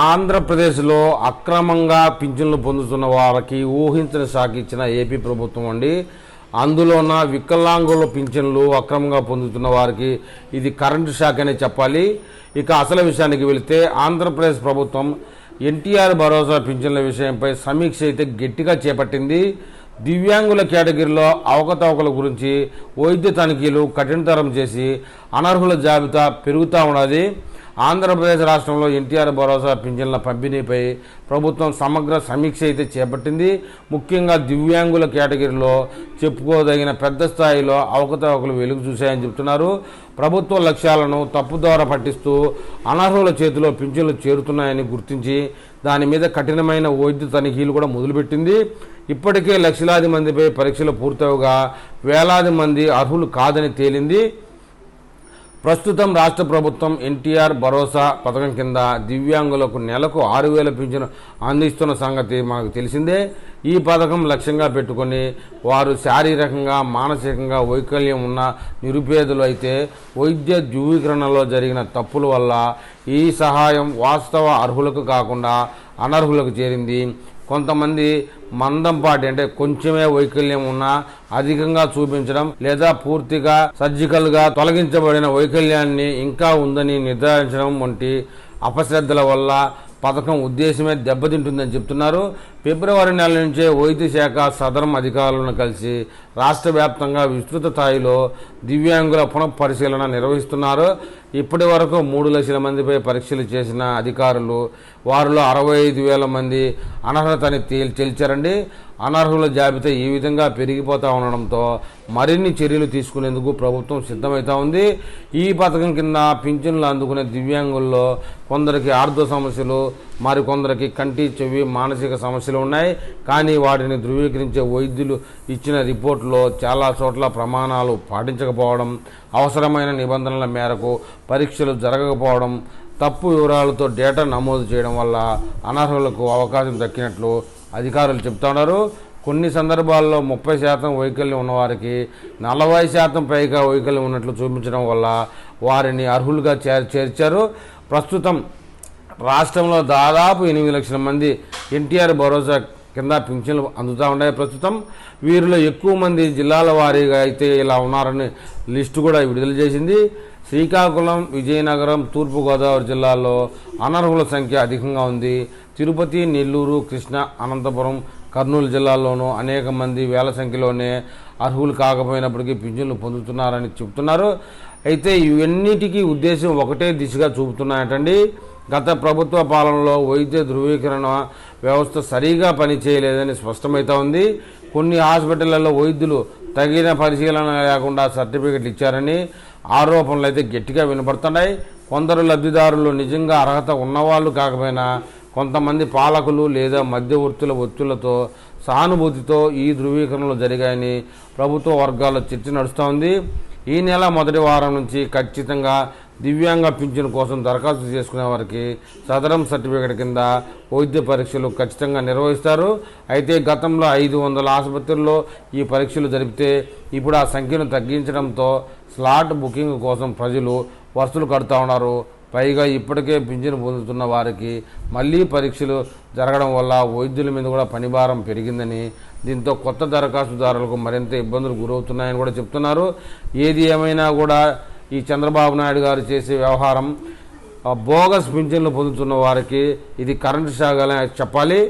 ఆంధ్రప్రదేశ్లో అక్రమంగా పింఛన్లు పొందుతున్న వారికి ఊహించని షాక్ ఇచ్చిన ఏపీ ప్రభుత్వం అండి. అందులోన వికలాంగుల పింఛన్లు అక్రమంగా పొందుతున్న వారికి ఇది కరెంటు షాక్ అనే చెప్పాలి. ఇక అసలు విషయానికి వెళితే ఆంధ్రప్రదేశ్ ప్రభుత్వం ఎన్టీఆర్ భరోసా పింఛన్ల విషయంపై సమీక్ష అయితే గట్టిగా చేపట్టింది. దివ్యాంగుల కేటగిరీలో అవకతవకల గురించి వైద్య తనిఖీలు కఠినతరం చేసి అనర్హుల జాబితా పెరుగుతూ ఉన్నది. ఆంధ్రప్రదేశ్ రాష్ట్రంలో ఎన్టీఆర్ భరోసా పింఛన్ల పంపిణీపై ప్రభుత్వం సమగ్ర సమీక్ష అయితే చేపట్టింది. ముఖ్యంగా దివ్యాంగుల కేటగిరీలో చెప్పుకోదగిన పెద్ద స్థాయిలో అవకతవకలు వెలుగు చూశాయని చెబుతున్నారు. ప్రభుత్వ లక్ష్యాలను తప్పుదోవ పట్టిస్తూ అనర్హుల చేతిలో పింఛన్లు చేరుతున్నాయని గుర్తించి దాని మీద కఠినమైన వైద్య తనిఖీలు కూడా మొదలుపెట్టింది. ఇప్పటికే లక్షలాది మందిపై పరీక్షలు పూర్తవగా వేలాది మంది అర్హులు కాదని తేలింది. ప్రస్తుతం రాష్ట్ర ప్రభుత్వం ఎన్టీఆర్ భరోసా పథకం కింద దివ్యాంగులకు నెలకు 6,000 పింఛను అందిస్తున్న సంగతి మనకు తెలిసిందే. ఈ పథకం లక్ష్యంగా పెట్టుకుని వారు శారీరకంగా మానసికంగా వైకల్యం ఉన్న నిరుపేదలు అయితే వైద్య ధృవీకరణలో జరిగిన తప్పుల వల్ల ఈ సహాయం వాస్తవ అర్హులకు కాకుండా అనర్హులకు చేరింది. కొంతమంది మందంపాటి అంటే కొంచెమే వైకల్యం ఉన్నా అధికంగా చూపించడం లేదా పూర్తిగా సర్జికల్గా తొలగించబడిన వైకల్యాన్ని ఇంకా ఉందని నిర్ధారించడం వంటి అపశ్రద్ధల వల్ల పథకం ఉద్దేశమే దెబ్బతింటుందని చెప్తున్నారు. ఫిబ్రవరి నెల నుంచే వైద్య శాఖ సదరం అధికారులను కలిసి రాష్ట్ర వ్యాప్తంగా విస్తృత స్థాయిలో దివ్యాంగుల పునఃపరిశీలన నిర్వహిస్తున్నారు. ఇప్పటి వరకు 3 లక్షల మందిపై పరీక్షలు చేసిన అధికారులు వారిలో 65,000 మంది అనర్హతని తేల్చారండి. అనర్హుల జాబితా ఈ విధంగా పెరిగిపోతూ ఉండడంతో మరిన్ని చర్యలు తీసుకునేందుకు ప్రభుత్వం సిద్ధమవుతా ఉంది. ఈ పథకం కింద పింఛన్లు అందుకునే దివ్యాంగుల్లో కొందరికి ఆర్థో సమస్యలు, మరికొందరికి కంటి చెవి మానసిక సమస్యలు ఉన్నాయి. కానీ వాటిని ధృవీకరించే వైద్యులు ఇచ్చిన రిపోర్టులో చాలా చోట్ల ప్రమాణాలు పాటించకపోవడం, అవసరమైన నిబంధనల మేరకు పరీక్షలు జరగకపోవడం, తప్పు వివరాలతో డేటా నమోదు చేయడం వల్ల అనర్హులకు అవకాశం దక్కినట్లు అధికారులు చెప్తున్నారు. కొన్ని సందర్భాల్లో 30% వైకల్యం ఉన్నవారికి 40% పైగా వైకల్యం ఉన్నట్లు చూపించడం వల్ల వారిని అర్హులుగా చేర్చారు. ప్రస్తుతం రాష్ట్రంలో దాదాపు 8 లక్షల మంది ఎన్టీఆర్ భరోసా కింద పింఛన్లు అందుతూ ఉన్నాయి. ప్రస్తుతం వీరిలో ఎక్కువ మంది జిల్లాల వారీగా అయితే ఇలా ఉన్నారని లిస్టు కూడా విడుదల చేసింది. శ్రీకాకుళం, విజయనగరం, తూర్పుగోదావరి జిల్లాల్లో అనర్హుల సంఖ్య అధికంగా ఉంది. తిరుపతి, నెల్లూరు, కృష్ణా, అనంతపురం, కర్నూలు జిల్లాల్లోనూ అనేక మంది వేల సంఖ్యలోనే అర్హులు కాకపోయినప్పటికీ పింఛన్లు పొందుతున్నారని చెబుతున్నారు. అయితే ఇవన్నిటికీ ఉద్దేశం ఒకటే దిశగా చూపుతున్నాయటండి. గత ప్రభుత్వ పాలనలో వైద్య ధృవీకరణ వ్యవస్థ సరిగా పనిచేయలేదని స్పష్టమవుతా ఉంది. కొన్ని హాస్పిటళ్లలో వైద్యులు తగిన పరిశీలన లేకుండా సర్టిఫికెట్లు ఇచ్చారని ఆరోపణలు అయితే గట్టిగా వినపడుతున్నాయి. కొందరు లబ్ధిదారులు నిజంగా అర్హత ఉన్నవాళ్ళు కాకపోయినా కొంతమంది పాలకులు లేదా మధ్యవర్తుల ఒత్తిళ్లతో సానుభూతితో ఈ ధృవీకరణలు జరిగాయని ప్రభుత్వ వర్గాల్లో చర్చ నడుస్తోంది. ఈ నెల మొదటి వారం నుంచి ఖచ్చితంగా దివ్యాంగ పింఛను కోసం దరఖాస్తు చేసుకునే వారికి సదరం సర్టిఫికేట్ కింద వైద్య పరీక్షలు ఖచ్చితంగా నిర్వహిస్తారు. అయితే గతంలో 500 ఆసుపత్రుల్లో ఈ పరీక్షలు జరిపితే ఇప్పుడు ఆ సంఖ్యను తగ్గించడంతో స్లాట్ బుకింగ్ కోసం ప్రజలు వరుసలు కడుతూ ఉన్నారు. పైగా ఇప్పటికే పింఛను పొందుతున్న వారికి మళ్లీ పరీక్షలు జరగడం వల్ల వైద్యుల మీద కూడా పనిభారం పెరిగిందని, దీంతో కొత్త దరఖాస్తుదారులకు మరింత ఇబ్బందులు గురవుతున్నాయని కూడా చెప్తున్నారు. ఏది ఏమైనా కూడా ఈ చంద్రబాబు నాయుడు గారు చేసే వ్యవహారం బోగస్ పింఛన్లు పొందుతున్న వారికి ఇది కరెంటు షాక్ అని చెప్పాలి.